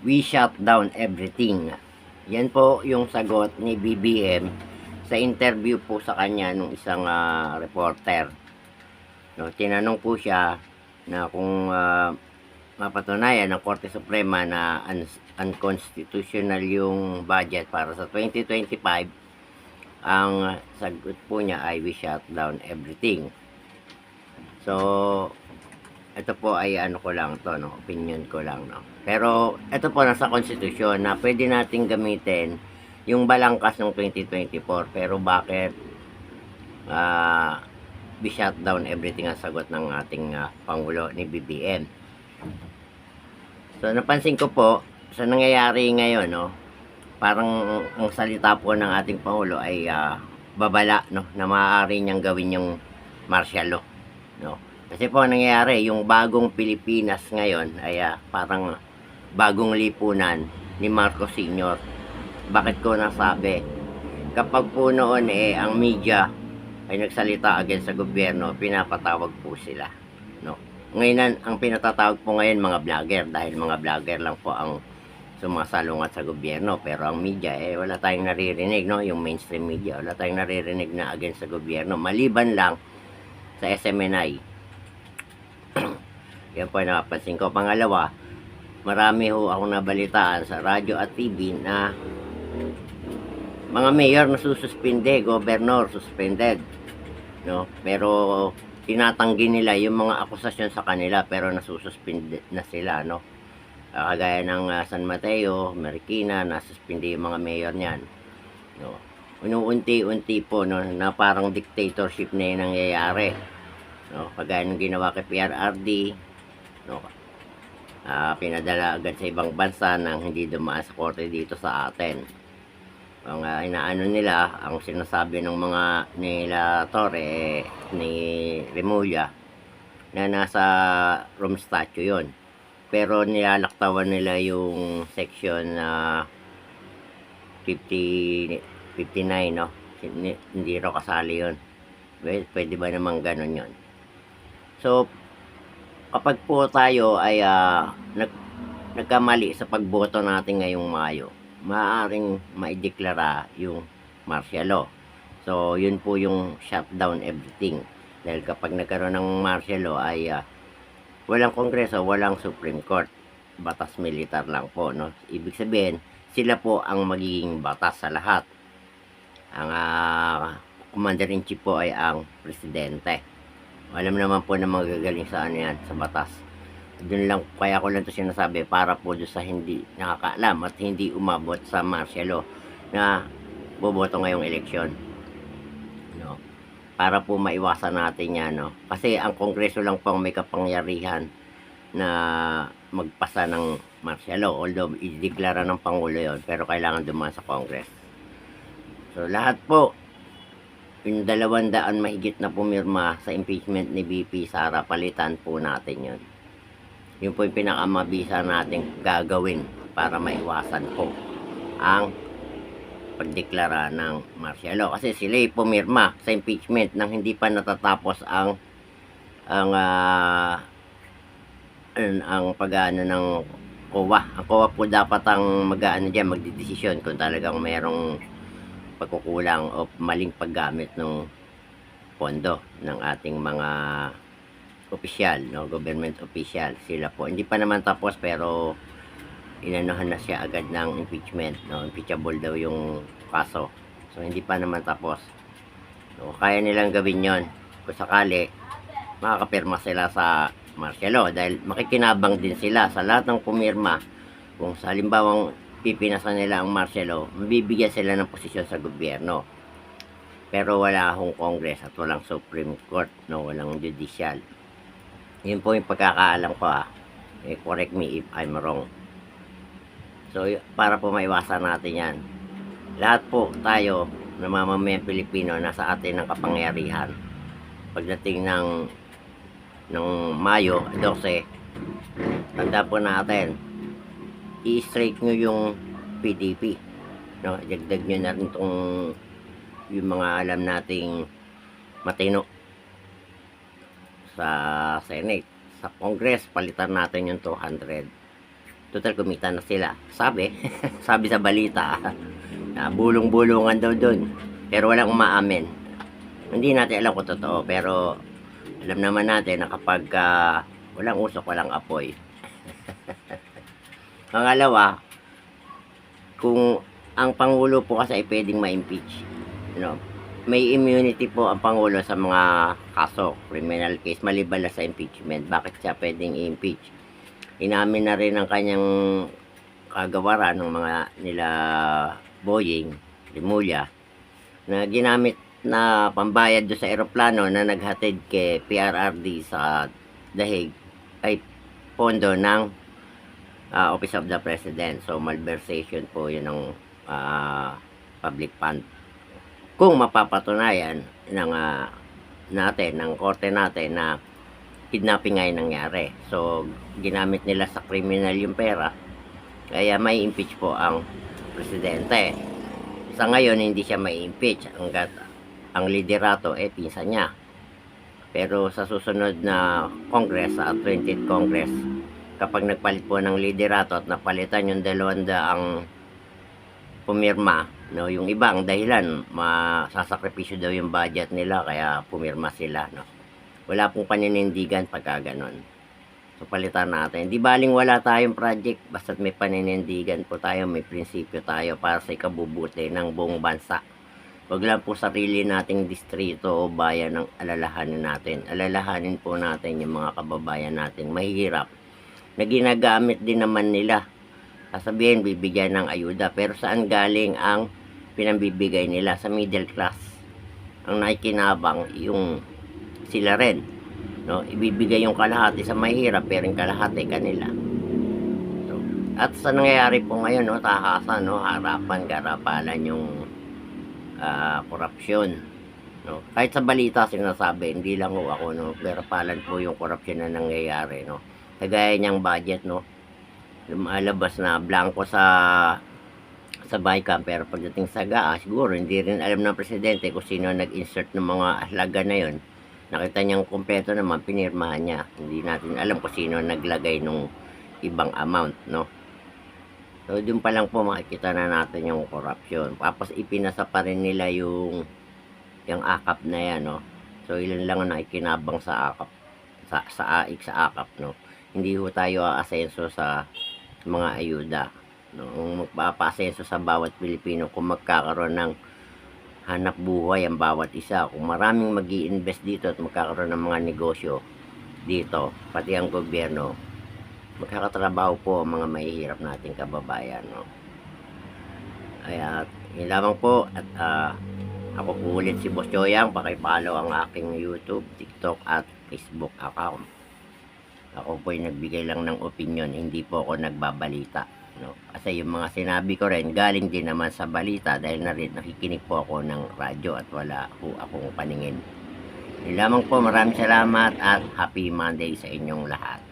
We shut down everything. Yan po yung sagot ni BBM sa interview po sa kanya nung isang reporter. No, tinanong po siya na kung mapatunayan ng Korte Suprema na unconstitutional yung budget para sa 2025, ang sagot po niya ay we shut down everything. So, ito po ay ano ko lang to, no, opinion ko lang, no. Pero ito po nasa konstitusyon na pwede nating gamitin yung balangkas ng 2024, pero bakit we shut down everything ang sagot ng ating Pangulo ni BBM. So napansin ko po sa nangyayari ngayon, no, parang ang salita po ng ating Pangulo ay babala, no, na maaari niyang gawin yung martial law, no. Kasi po nangyayari, yung bagong Pilipinas ngayon ay parang bagong lipunan ni Marcos Sr. Bakit ko nasabi? Kapag po noon ang media ay nagsalita against sa gobyerno, pinapatawag po sila, no. Ngayon ang pinatatawag po ngayon mga vlogger, dahil mga vlogger lang po ang sumasalungat sa gobyerno, pero ang media wala tayong naririnig, no, yung mainstream media wala tayong naririnig na against sa gobyerno, maliban lang sa SMNI. Yan po ang napapansin ko. Pangalawa, marami ho akong nabalitaan sa radyo at TV na mga mayor na sususpinde, governor suspended, no, pero tinatanggi nila yung mga akusasyon sa kanila, pero nasususpinde na sila, no. Kagaya ng San Mateo, Marikina, nasuspinde yung mga mayor niyan, no. Unti-unti po, no, na parang dictatorship na yung nangyayari, no, kagaya ng ginawa kay PRRD, no. Pinadala agad sa ibang bansa nang hindi dumaan sa korte dito sa atin. Ang inaano nila, ang sinasabi ng mga nila Torre ni Remulla na nasa Rome Statute yon, pero nilalaktawan nila yung section 59, no, hindi raw kasali yon. Well, pwede ba namang ganun yon? So kapag po tayo ay nagkamali sa pagboto natin ngayong Mayo, maaaring maideklara yung martial law. So yun po yung shutdown everything, dahil kapag nagkaroon ng martial law ay walang Kongreso, walang Supreme Court, batas militar lang po, no. Ibig sabihin sila po ang magiging batas sa lahat. Ang commander-in-chief po ay ang presidente. Alam naman po na magagaling sa ano yan, sa batas. Doon lang, kaya ko lang ito sinasabi para po doon sa hindi nakakaalam at hindi umabot sa martial law na boboto ngayong eleksyon, no. Para po maiwasan natin yan, no. Kasi ang Kongreso lang po ang may kapangyarihan na magpasa ng martial law, although ideklara ng Pangulo yon, pero kailangan dumaan sa Congress. So lahat po yung 200 mahigit na pumirma sa impeachment ni VP Sara, palitan po natin yun. Yun po yung pinakamabisa natin gagawin para maiwasan po ang pagdeklara ng martial law. Kasi sila pumirma sa impeachment nang hindi pa natatapos ang pag-aano ng COA. Ang COA po dapat ang mag-aano diyan, magdedesisyon kung talagang mayroong pagkukulang o maling paggamit ng pondo ng ating mga opisyal, no, government official. Sila po hindi pa naman tapos, pero inanuhan na siya agad ng impeachment, no, impeachable daw yung kaso. So hindi pa naman tapos. So kaya nilang gawin yon kung sakali makakapirma sila sa martial law, dahil makikinabang din sila sa lahat ng pumirma. Kung sa halimbawang pipinasan nila ang martial law, mabibigyan sila ng posisyon sa gobyerno, pero wala akong Congress at walang Supreme Court, no, walang judicial. Yun po yung pagkakaalam ko, correct me if I'm wrong. So para po maiwasan natin yan, lahat po tayo na mamamayang Pilipino, nasa atin ang kapangyarihan. Pagdating ng Mayo 12, tanda po natin, i-strike nyo yung PDP, no, dagdag nyo na rin itong yung mga alam nating matino sa Senate, sa Congress, palitan natin yung 200. Total kumita na sila. Sabi, sabi sa balita, na bulong-bulungan daw dun. Pero walang umaamin. Hindi natin alam kung totoo, pero alam naman natin na kapag walang usok, walang apoy. Pangalawa, kung ang Pangulo po kasi ay pwedeng ma-impeach, may immunity po ang Pangulo sa mga kaso, criminal case, maliban na sa impeachment. Bakit siya pwedeng i-impeach? Inamin na rin ang kanyang kagawaran ng mga nila Boying, Rimulya, na ginamit na pambayad do sa eroplano na naghatid kay PRRD sa Dahig ay pondo ng Office of the President. So malversation po yun ng public fund. Kung mapapatunayan ng natin, ng korte natin na kidnapping ay nangyari. So ginamit nila sa criminal yung pera, kaya may impeach po ang presidente. Sa ngayon hindi siya may impeach hanggat ang liderato pinsan niya. Pero sa susunod na Congress, sa 20th Congress, kapag nagpalit po ng liderato at napalitan yung 200 ang pumirma, yung iba ang dahilan, masasakripisyo daw yung budget nila kaya pumirma sila. Wala pong paninindigan pagka ganon. So palitan natin. Di baling wala tayong project, basta't may paninindigan po tayo, may prinsipyo tayo para sa ikabubuti ng buong bansa. Wag lang po sarili nating distrito o bayan ang alalahanin natin. Alalahanin po natin yung mga kababayan natin mahihirap na ginagamit din naman nila. Sasabihin, bibigyan ng ayuda. Pero saan galing ang pinambibigay nila? Sa middle class. Ang nakikinabang yung sila rin. Ibibigay yung kalahati sa mahirap, pero yung kalahati kanila. So, at sa nangyayari po ngayon, takasan, harapan, garapalan yung korupsyon. Kahit sa balita sinasabi, hindi lang ako, garapalan po yung korupsyon na nangyayari. Kagaya niyang budget, lumalabas na blanco sa BICAM, pero pagdating sa GAA, siguro hindi rin alam ng presidente kung sino nag-insert ng mga halaga na yon. Nakita niyang kumpleto naman, pinirmahan niya. Hindi natin alam kung sino naglagay nung ibang amount, So, dun pa lang po makikita na natin yung corruption. Tapos, ipinasa pa rin nila yung akap na yan, So, ilan lang ang nakikinabang sa akap, sa akap, Hindi ho tayo aasenso sa mga ayuda, Kung magpapa-asenso sa bawat Pilipino, kung magkakaroon ng hanap buhay ang bawat isa, kung maraming mag-i-invest dito at magkakaroon ng mga negosyo dito, pati ang gobyerno, magkakatrabaho po ang mga mahihirap nating kababayan, Kaya, yun lamang po. At ako po ulit si Boss Joyang. Pakipollow ang aking YouTube, TikTok at Facebook account. Ako po ay nagbigay lang ng opinion, hindi po ako nagbabalita, Kasi yung mga sinabi ko rin, galing din naman sa balita dahil nakikinig po ako ng radyo at wala po akong paningin. Yun lamang po. Maraming salamat at happy Monday sa inyong lahat.